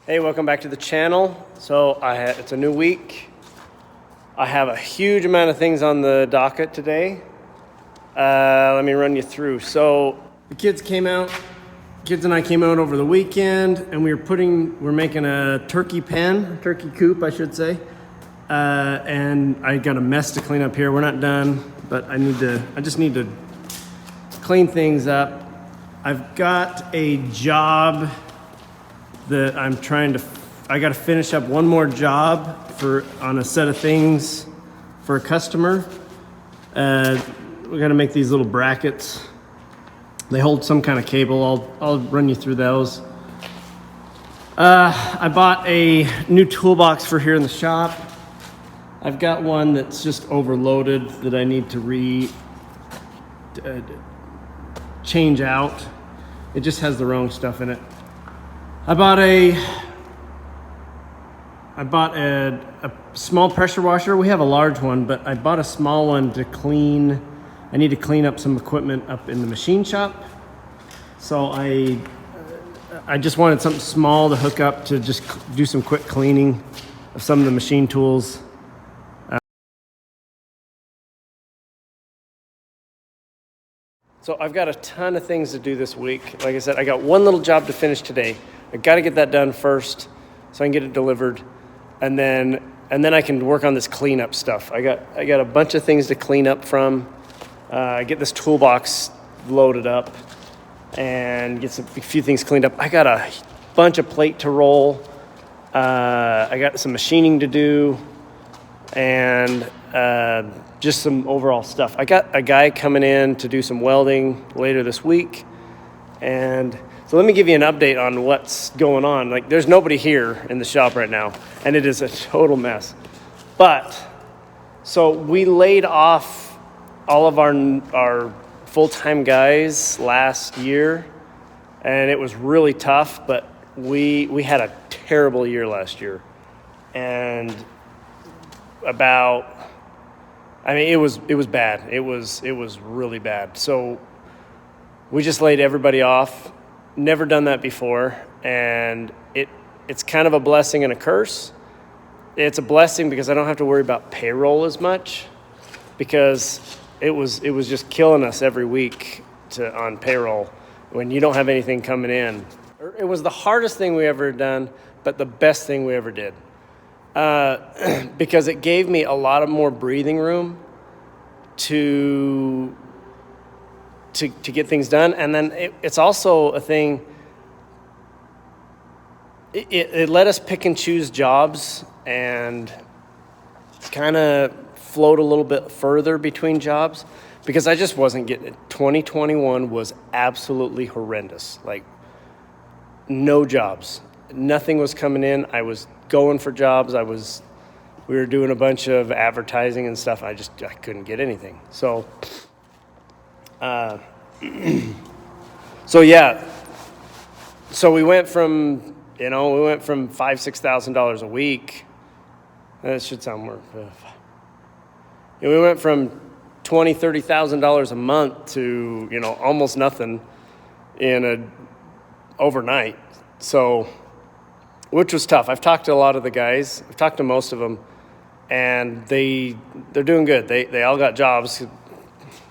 Hey, welcome back to the channel. So it's a new week. I have a huge amount of things on the docket today. Let me run you through. So the kids and I came out over the weekend, and we're making a turkey coop, I should say. And I got a mess to clean up here. We're not done, but I just need to clean things up. I've got a job that I got to finish up one more job on a set of things for a customer. We got to make these little brackets. They hold some kind of cable. I'll run you through those. I bought a new toolbox for here in the shop. I've got one that's just overloaded that I need to change out. It just has the wrong stuff in it. I bought a small pressure washer. We have a large one, but I bought a small one I need to clean up some equipment up in the machine shop. So I just wanted something small to hook up to just do some quick cleaning of some of the machine tools. So I've got a ton of things to do this week. Like I said, I got one little job to finish today. I got to get that done first so I can get it delivered. And then I can work on this cleanup stuff. I got a bunch of things to clean up from. Get this toolbox loaded up and get a few things cleaned up. I got a bunch of plate to roll. I got some machining to do and just some overall stuff. I got a guy coming in to do some welding later this week. And so let me give you an update on what's going on. Like, there's nobody here in the shop right now, and it is a total mess. But, so we laid off all of our full-time guys last year, and it was really tough, but we had a terrible year last year. And it was bad. It was really bad. So we just laid everybody off. Never done that before, and it's kind of a blessing and a curse. It's a blessing because I don't have to worry about payroll as much, because it was just killing us every week on payroll when you don't have anything coming in. It was the hardest thing we ever done, but the best thing we ever did. Because it gave me a lot of more breathing room to get things done. And then it's also a thing, it let us pick and choose jobs and kind of float a little bit further between jobs, because I just wasn't getting it. 2021 was absolutely horrendous. Like, no jobs. Nothing was coming in. I was going for jobs. We were doing a bunch of advertising and stuff. I couldn't get anything. So, So we went from $5,000-$6,000 a week. That should sound more. We went from $20,000-$30,000 a month to almost nothing overnight. So, which was tough. I've talked to a lot of the guys. I've talked to most of them, and they're doing good. They all got jobs.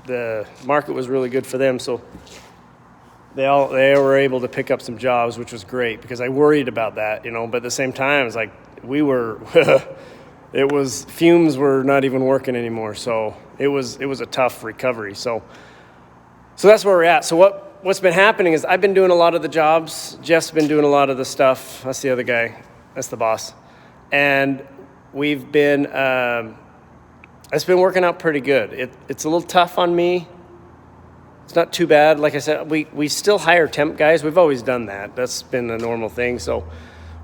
The market was really good for them, so they were able to pick up some jobs, which was great, because I worried about that, but at the same time, it's like fumes were not even working anymore, so it was a tough recovery. So that's where we're at. So what's been happening is I've been doing a lot of the jobs. Jeff's been doing a lot of the stuff. That's the other guy. That's the boss. And we've been, it's been working out pretty good. It's a little tough on me. It's not too bad. Like I said, we still hire temp guys. We've always done that. That's been a normal thing. So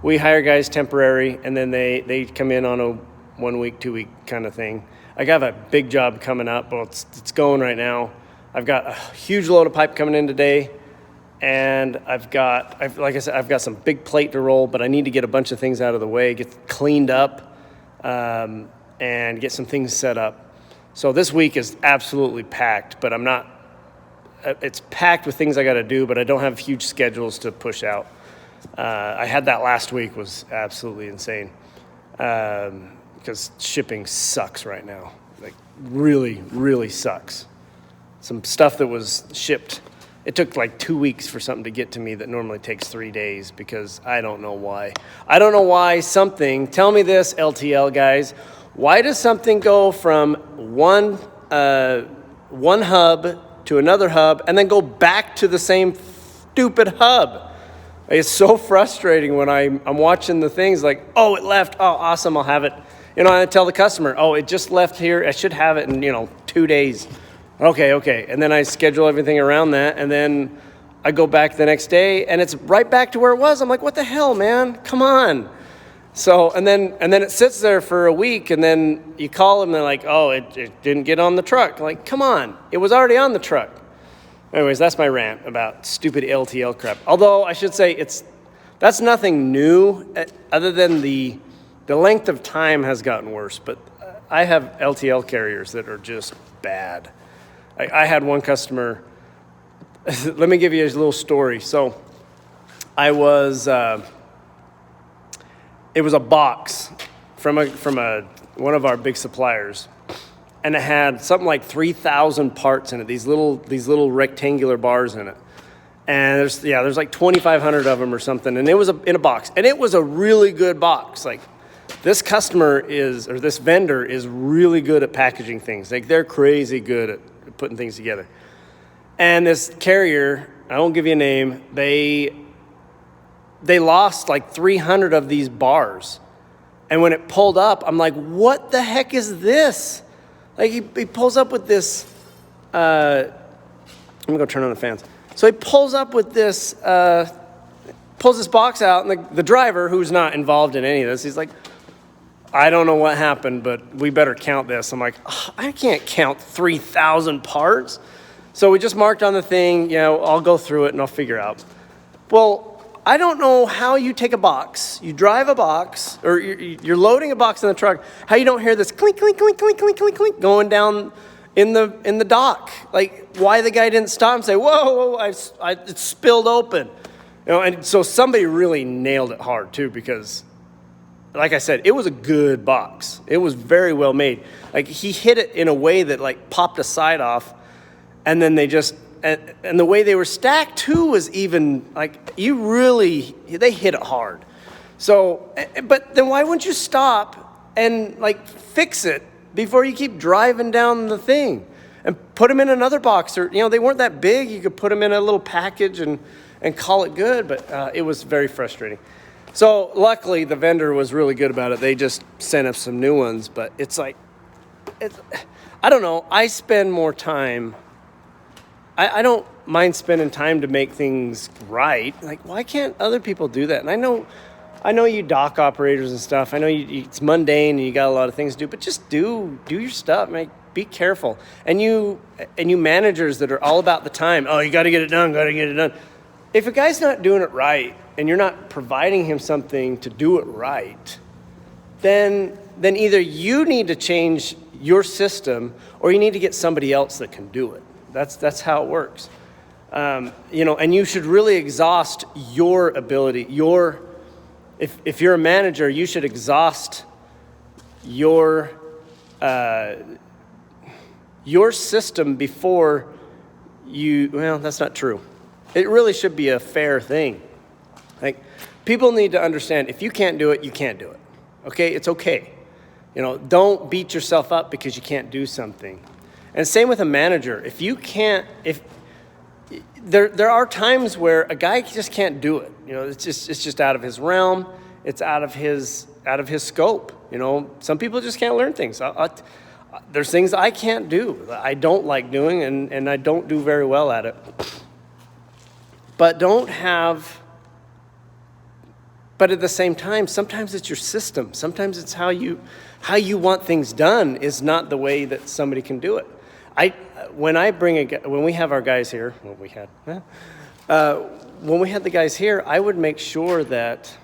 we hire guys temporary, and then they come in on a 1 week, 2 week kind of thing. I got a big job coming up. Well, it's going right now. I've got a huge load of pipe coming in today, and I've got some big plate to roll, but I need to get a bunch of things out of the way, get cleaned up, and get some things set up. So this week is absolutely packed, but it's packed with things I got to do, but I don't have huge schedules to push out. I had that last week, was absolutely insane because shipping sucks right now. Like really, really sucks. Some stuff that was shipped, it took like 2 weeks for something to get to me that normally takes 3 days because I don't know why. I don't know why something, tell me this, LTL guys, why does something go from one hub to another hub and then go back to the same stupid hub? It's so frustrating when I'm watching the things like, oh, it left. Oh, awesome, I'll have it. I tell the customer, oh, it just left here. I should have it in, 2 days. Okay. And then I schedule everything around that, and then I go back the next day, and it's right back to where it was. I'm like, what the hell, man? Come on. So, and then it sits there for a week, and then you call them, and they're like, oh, it didn't get on the truck. Like, come on. It was already on the truck. Anyways, that's my rant about stupid LTL crap. Although I should say that's nothing new, other than the length of time has gotten worse. But I have LTL carriers that are just bad. I had one customer. Let me give you a little story. So, it was a box from one of our big suppliers. And it had something like 3,000 parts in it, these little rectangular bars in it. And there's like 2,500 of them or something. And it was in a box. And it was a really good box. Like, this this vendor is really good at packaging things. Like, they're crazy good at putting things together. And this carrier, I won't give you a name, they lost like 300 of these bars. And when it pulled up, I'm like, what the heck is this? Like, he pulls up with this, I'm going to go turn on the fans. So he pulls up with this, pulls this box out, and the driver, who's not involved in any of this, he's like, I don't know what happened, but we better count this. I'm like, I can't count 3,000 parts. So we just marked on the thing, I'll go through it and I'll figure out. Well, I don't know how you take a box, you drive a box, or you're loading a box in the truck, how you don't hear this clink, clink, clink, clink, clink, clink, clink going down in the dock. Like, why the guy didn't stop and say, whoa, it's spilled open. And so somebody really nailed it hard too, because like I said, it was a good box. It was very well made. Like, he hit it in a way that like popped a side off, and then they just, and the way they were stacked too was even like, they hit it hard. So, but then why wouldn't you stop and like fix it before you keep driving down the thing and put them in another box? Or, they weren't that big. You could put them in a little package and call it good, but it was very frustrating. So luckily the vendor was really good about it. They just sent us some new ones, but I don't know. I spend more time. I don't mind spending time to make things right. Like, why can't other people do that? And I know you dock operators and stuff. I know it's mundane and you got a lot of things to do, but just do your stuff. Be careful. And you managers that are all about the time. Oh, you got to get it done. If a guy's not doing it right and you're not providing him something to do it right, then either you need to change your system or you need to get somebody else that can do it. That's how it works. And you should really exhaust your ability. If you're a manager, you should exhaust your system before you. Well, that's not true. It really should be a fair thing. Like, people need to understand, if you can't do it, you can't do it. Okay? It's okay. Don't beat yourself up because you can't do something. And same with a manager. There are times where a guy just can't do it. It's just out of his realm. It's out of his scope. Some people just can't learn things. There's things I can't do. I don't like doing, and I don't do very well at it. But at the same time, sometimes it's your system. Sometimes it's how you want things done is not the way that somebody can do it. When we have our guys here, when we had the guys here, I would make sure that,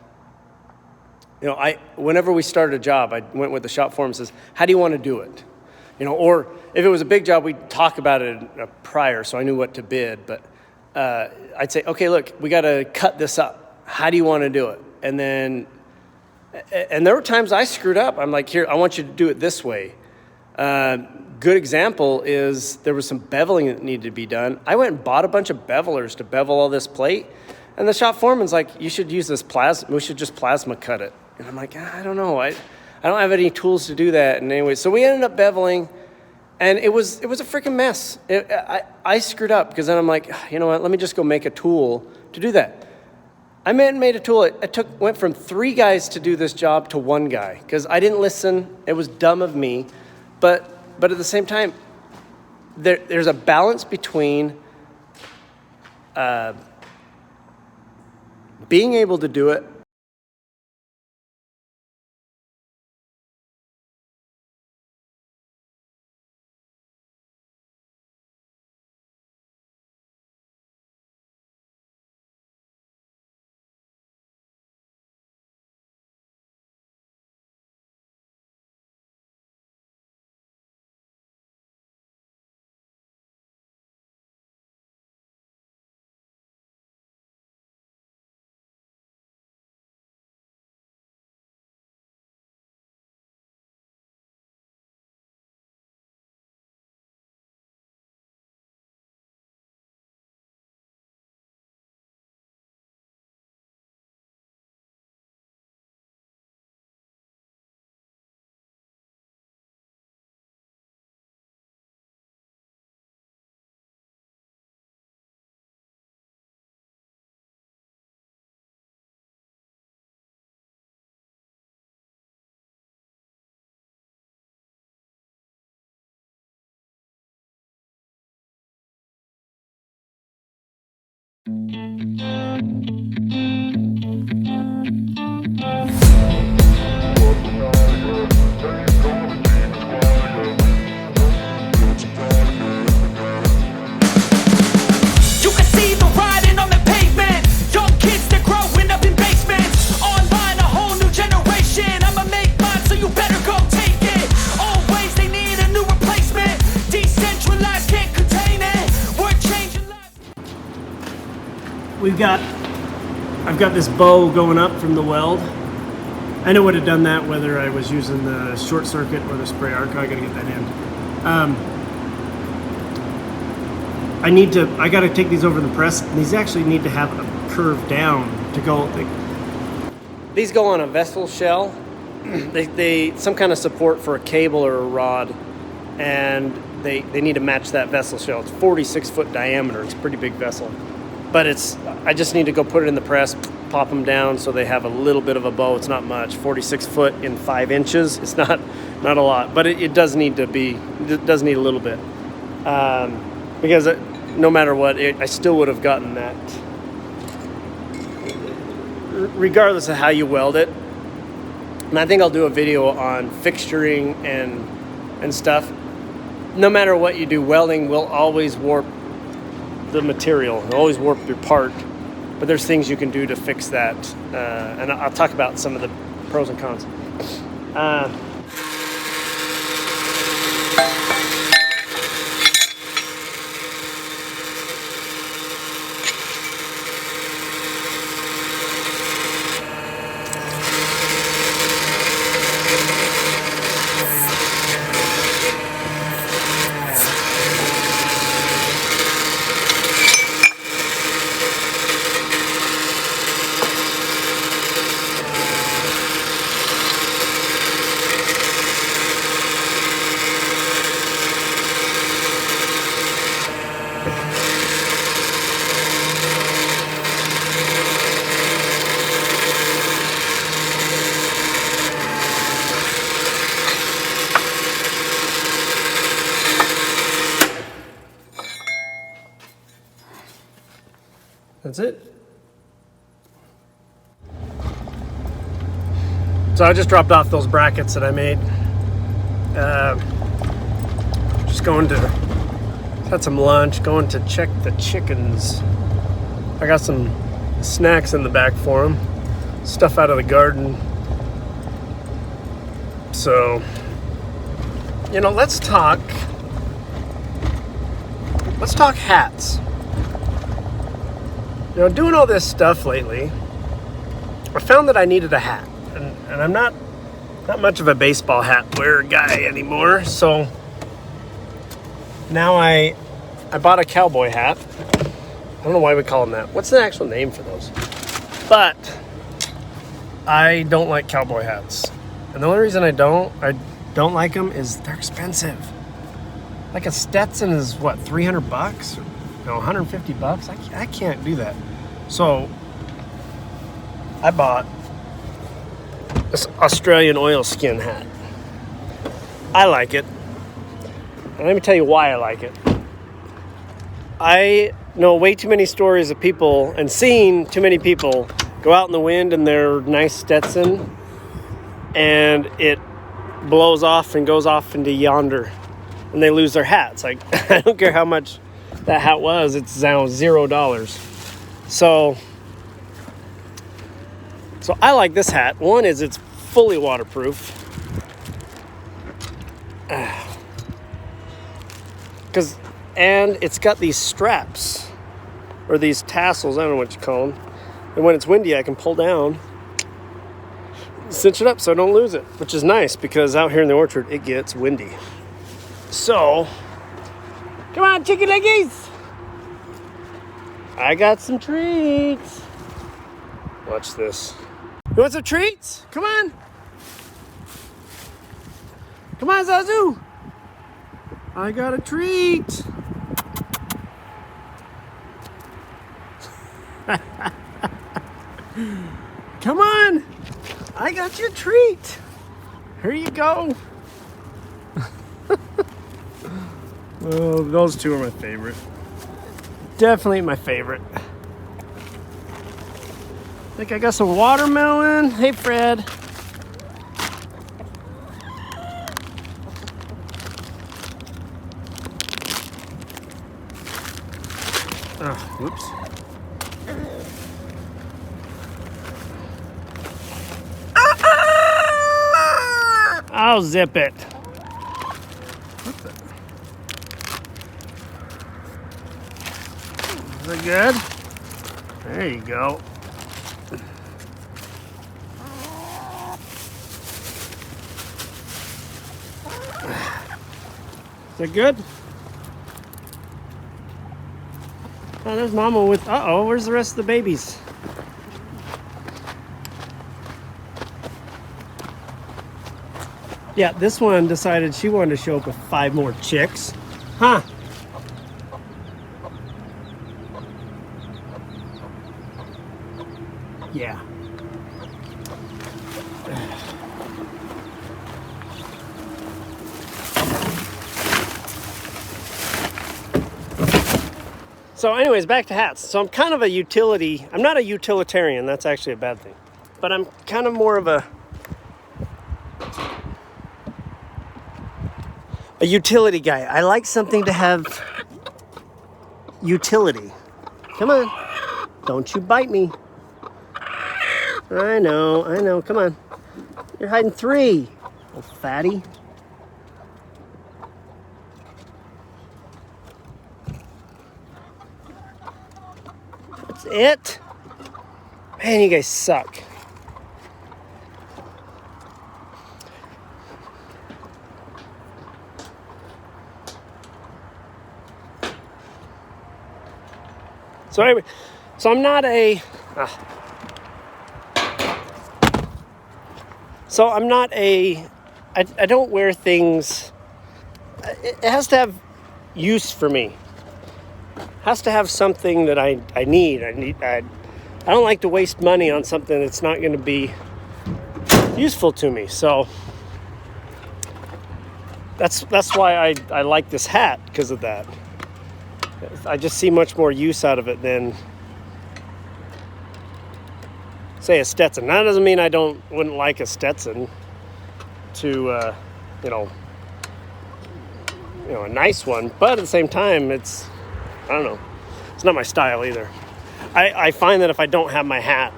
whenever we started a job, I went with the shop foreman and says, how do you want to do it? Or if it was a big job, we'd talk about it prior so I knew what to bid. But I'd say, okay, look, we got to cut this up. how do you want to do it? And there were times I screwed up. I'm like, here, I want you to do it this way. Good example is there was some beveling that needed to be done. I went and bought a bunch of bevelers to bevel all this plate. And the shop foreman's like, you should use this plasma. We should just plasma cut it. And I'm like, I don't know. I don't have any tools to do that. And anyway, so we ended up beveling, and it was a freaking mess. I screwed up because then I'm like, you know what? Let me just go make a tool to do that. I made a tool. It went from 3 guys to do this job to 1 guy because I didn't listen. It was dumb of me, but at the same time, there's a balance between being able to do it. I've got this bow going up from the weld. I know would have done that whether I was using the short circuit or the spray arc. I gotta get that in. I gotta take these over the press. These actually need to have a curve down to go. These go on a vessel shell. They some kind of support for a cable or a rod, and they need to match that vessel shell. It's 46-foot diameter. It's a pretty big vessel. But I just need to go put it in the press, pop them down so they have a little bit of a bow. It's not much. 46 foot in 5 inches. It's not a lot, but it does need a little bit. Because no matter what, I still would have gotten that. Regardless of how you weld it. And I think I'll do a video on fixturing and stuff. No matter what you do, welding will always warp the material. It'll always warp your part, but there's things you can do to fix that, and I'll talk about some of the pros and cons. That's it. So I just dropped off those brackets that I made. Just had some lunch, going to check the chickens. I got some snacks in the back for them, stuff out of the garden. So, let's talk hats. Doing all this stuff lately, I found that I needed a hat, and I'm not much of a baseball hat wearer guy anymore. So now I bought a cowboy hat. I don't know why we call them that. What's the actual name for those? But I don't like cowboy hats, and the only reason I don't like them is they're expensive. Like a Stetson is what, $300? No, $150. I can't do that. So I bought this Australian oilskin hat. I like it. And let me tell you why I like it. I know way too many stories of people and seen too many people go out in the wind in their nice Stetson and it blows off and goes off into yonder and they lose their hats. Like, I don't care how much that hat was, it's now $0. So I like this hat. One is it's fully waterproof. And it's got these straps or these tassels, I don't know what you call them. And when it's windy, I can pull down, cinch it up so I don't lose it, which is nice because out here in the orchard, it gets windy. So, come on, chicken leggies. I got some treats. Watch this. You want some treats? Come on. Come on, Zazu. I got a treat. Come on. I got your treat. Here you go. Oh, those two are my favorite. Definitely my favorite. I think I got some watermelon. Hey, Fred. Oh, whoops. I'll zip it. Is it good? There you go. Is that good? Oh, there's Mama with... Uh-oh, where's the rest of the babies? Yeah, this one decided she wanted to show up with 5 more chicks. Huh. Yeah. So anyways, back to hats. So I'm kind of I'm not a utilitarian, that's actually a bad thing. But I'm kind of more of a utility guy. I like something to have utility. Come on. Don't you bite me. I know. Come on. You're hiding 3, old fatty. That's it. Man, you guys suck. So anyway, I'm not a... I don't wear things... It has to have use for me. It has to have something that I need. I don't like to waste money on something that's not going to be useful to me. So that's why I like this hat, because of that. I just see much more use out of it than, say, a Stetson. That doesn't mean I wouldn't like a Stetson to, a nice one. But at the same time, I don't know, it's not my style either. I find that if I don't have my hat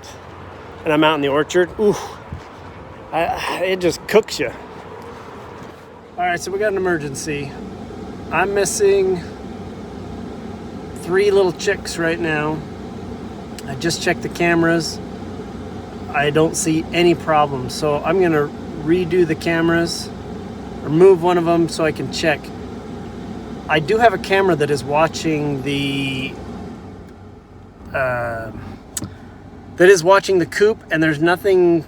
and I'm out in the orchard, it just cooks you. All right, so we got an emergency. I'm missing 3 little chicks right now. I just checked the cameras. I don't see any problems. So I'm going to redo the cameras, remove one of them so I can check. I do have a camera that is watching the coop, and there's nothing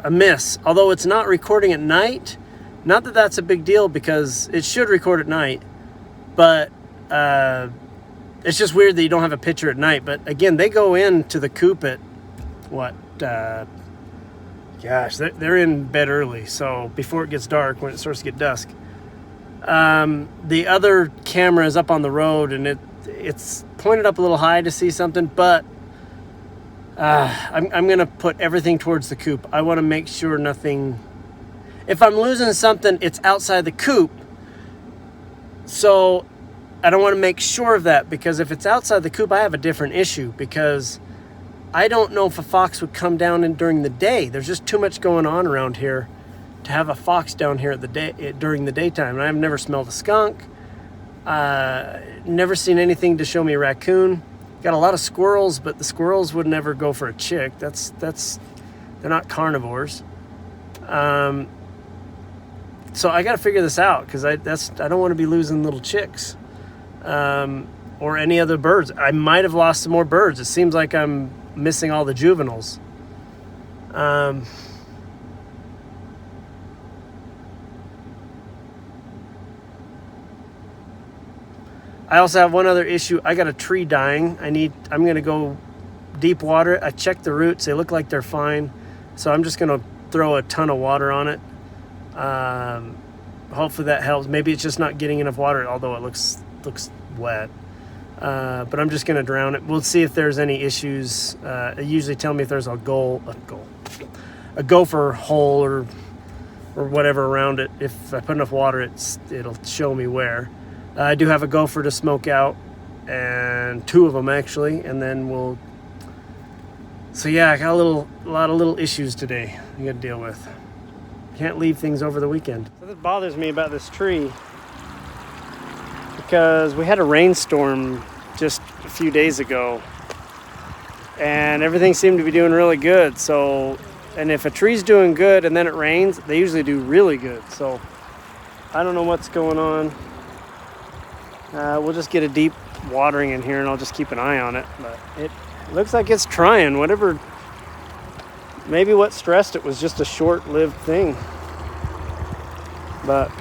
amiss. Although it's not recording at night. Not that that's a big deal because it should record at night, but it's just weird that you don't have a picture at night. But again, they go into the coop at what? Gosh, they're in bed early, so before it gets dark, when it starts to get dusk. The other camera is up on the road, and it's pointed up a little high to see something, but I'm going to put everything towards the coop. I want to make sure nothing... If I'm losing something, it's outside the coop. So I don't want to make sure of that, because if it's outside the coop, I have a different issue, because I don't know if a fox would come down during the day. There's just too much going on around here to have a fox down here during the daytime. And I've never smelled a skunk. Never seen anything to show me a raccoon. Got a lot of squirrels, but the squirrels would never go for a chick. They're not carnivores. So I got to figure this out, because I don't want to be losing little chicks, or any other birds. I might have lost some more birds. It seems like I'm missing all the juveniles. I also have one other issue. I got a tree dying. I'm going to go deep water it. I checked the roots. They look like they're fine. So I'm just going to throw a ton of water on it. Hopefully that helps. Maybe it's just not getting enough water, although it looks wet. But I'm just going to drown it. We'll see if there's any issues. They usually tell me if there's a gopher hole or whatever around it. If I put enough water, it'll show me where. I do have a gopher to smoke out, and 2 of them actually, and then we'll... So yeah, I got a lot of little issues today I got to deal with. Can't leave things over the weekend. So this bothers me about this tree, because we had a rainstorm just a few days ago, and everything seemed to be doing really good. So, and if a tree's doing good and then it rains, they usually do really good. So I don't know what's going on. We'll just get a deep watering in here, and I'll just keep an eye on it. But it looks like it's trying. Whatever, maybe what stressed it was just a short-lived thing. But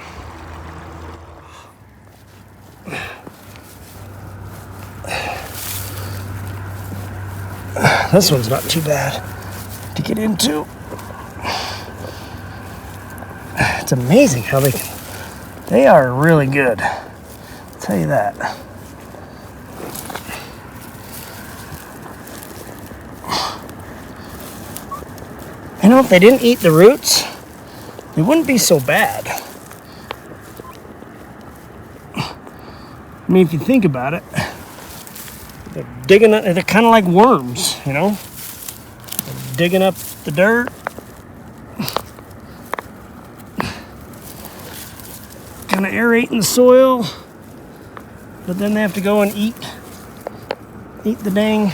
this one's not too bad to get into. It's amazing how they are really good. I'll tell you that. You know, if they didn't eat the roots, they wouldn't be so bad. I mean, if you think about it, they're digging up, they're kind of like worms, you know? They're digging up the dirt. Kind of aerating the soil, but then they have to go and eat the dang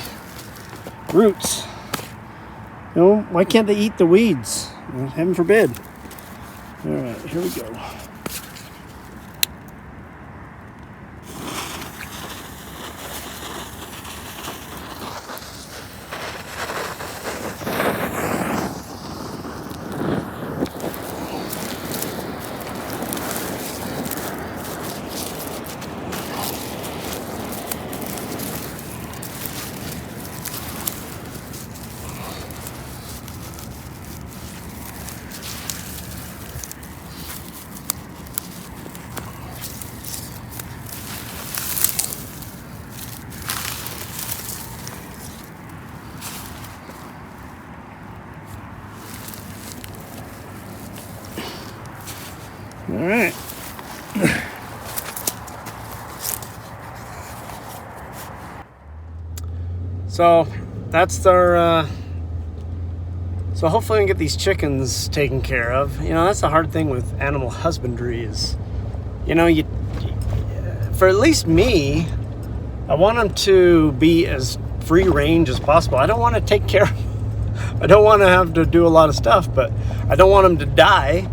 roots. You know, why can't they eat the weeds? Heaven forbid. All right, here we go. All right. So that's our, so hopefully we can get these chickens taken care of. You know, that's the hard thing with animal husbandry is, you know, for at least me, I want them to be as free range as possible. I don't want to take care of I don't want to have to do a lot of stuff, but I don't want them to die.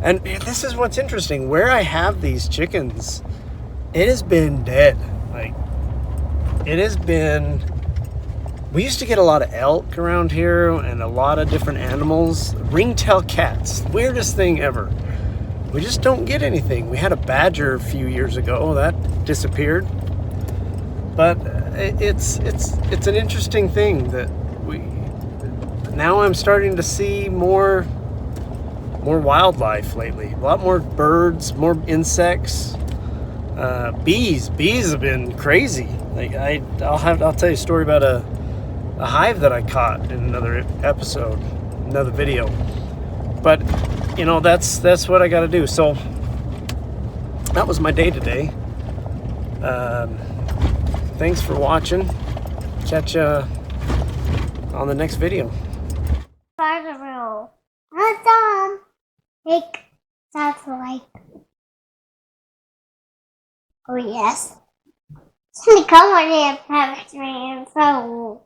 And this is what's interesting. Where I have these chickens, it has been dead. Like, it has been... We used to get a lot of elk around here and a lot of different animals. Ringtail cats, weirdest thing ever. We just don't get anything. We had a badger a few years ago that disappeared. But it's an interesting thing that now I'm starting to see more wildlife lately. A lot more birds, more insects. Bees have been crazy. Like I'll tell you a story about a hive that I caught in another episode, another video. But that's what I got to do. So that was my day today. Thanks for watching. Catch you on the next video. That's like, oh yes. Come on in, Patrick. So